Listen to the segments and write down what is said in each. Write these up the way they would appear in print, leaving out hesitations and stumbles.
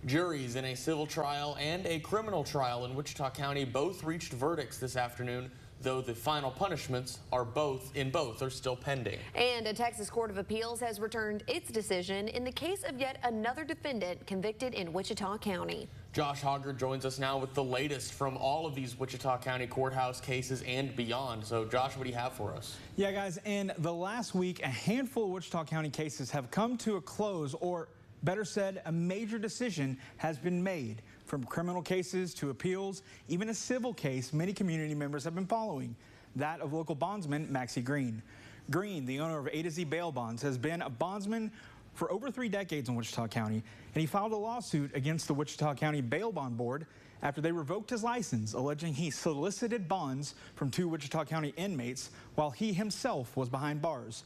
Juries in a civil trial and a criminal trial in Wichita County both reached verdicts this afternoon, though the final punishments are both are still pending. And a Texas Court of Appeals has returned its decision in the case of yet another defendant convicted in Wichita County. Josh Hoggard joins us now with the latest from all of these Wichita County courthouse cases and beyond. So, Josh, what do you have for us? Yeah, guys, in the last week, a handful of Wichita County cases have come to a close, or better said, a major decision has been made. From criminal cases to appeals, even a civil case many community members have been following, that of local bondsman Maxie Green. Green, the owner of A to Z Bail Bonds, has been a bondsman for over 3 decades in Wichita County, and he filed a lawsuit against the Wichita County Bail Bond Board after they revoked his license, alleging he solicited bonds from 2 Wichita County inmates while he himself was behind bars.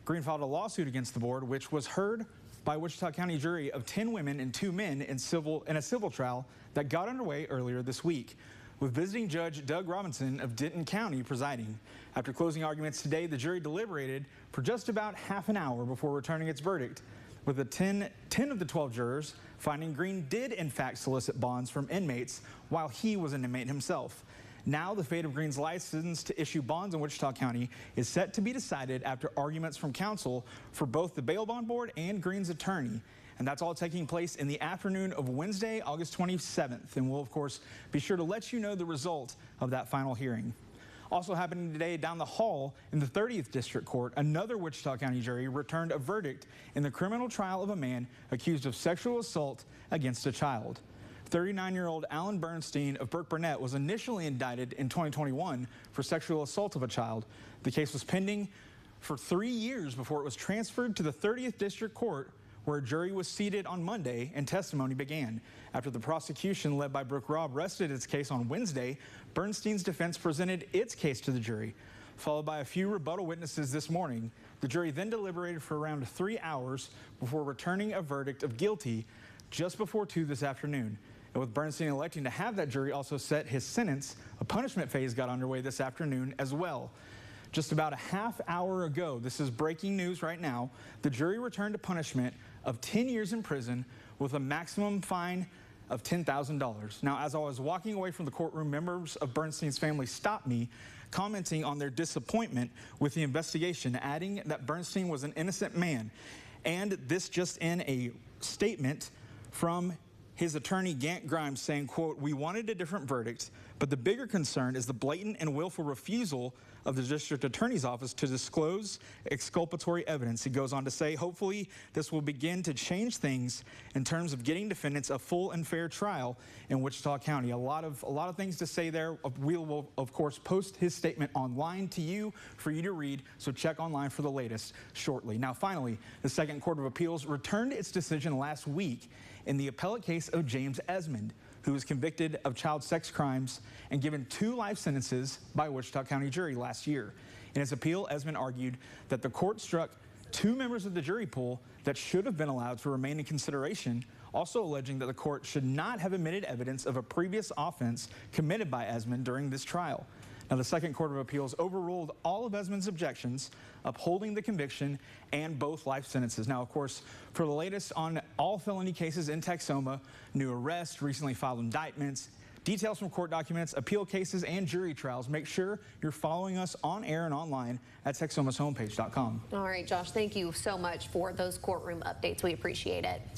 Green filed a lawsuit against the board, which was heard by a Wichita County jury of 10 women and 2 men in a civil trial that got underway earlier this week, with visiting Judge Doug Robinson of Denton County presiding. After closing arguments today, the jury deliberated for just about half an hour before returning its verdict, with the 10 of the 12 jurors finding Green did in fact solicit bonds from inmates while he was an inmate himself. Now the fate of Green's license to issue bonds in Wichita County is set to be decided after arguments from counsel for both the Bail Bond Board and Green's attorney. And that's all taking place in the afternoon of Wednesday, August 27th. And we'll, of course, be sure to let you know the result of that final hearing. Also happening today down the hall in the 30th District Court, another Wichita County jury returned a verdict in the criminal trial of a man accused of sexual assault against a child. 39-year-old Alan Bernstein of Burke Burnett was initially indicted in 2021 for sexual assault of a child. The case was pending for 3 years before it was transferred to the 30th District Court, where a jury was seated on Monday and testimony began. After the prosecution, led by Brooke Robb, rested its case on Wednesday, Bernstein's defense presented its case to the jury. Followed by a few rebuttal witnesses this morning, the jury then deliberated for around 3 hours before returning a verdict of guilty just before 2 this afternoon. And with Bernstein electing to have that jury also set his sentence, a punishment phase got underway this afternoon as well. Just about a half hour ago, this is breaking news right now, the jury returned a punishment of 10 years in prison with a maximum fine of $10,000. Now, as I was walking away from the courtroom, members of Bernstein's family stopped me, commenting on their disappointment with the investigation, adding that Bernstein was an innocent man. And this just in a statement from his attorney, Gant Grimes, saying, quote, "We wanted a different verdict, but the bigger concern is the blatant and willful refusal of the district attorney's office to disclose exculpatory evidence." He goes on to say, hopefully this will begin to change things in terms of getting defendants a full and fair trial in Wichita County. A lot of things to say there. We will, of course, post his statement online to you for you to read, so check online for the latest shortly. Now, finally, the Second Court of Appeals returned its decision last week in the appellate case of James Esmond, who was convicted of child sex crimes and given 2 life sentences by a Wichita County jury last year. In his appeal, Esmond argued that the court struck 2 members of the jury pool that should have been allowed to remain in consideration, also alleging that the court should not have admitted evidence of a previous offense committed by Esmond during this trial. Now, the Second Court of Appeals overruled all of Esmond's objections, upholding the conviction and both life sentences. Now, of course, for the latest on all felony cases in Texoma, new arrests, recently filed indictments, details from court documents, appeal cases, and jury trials, make sure you're following us on air and online at Texomashomepage.com. All right, Josh, thank you so much for those courtroom updates. We appreciate it.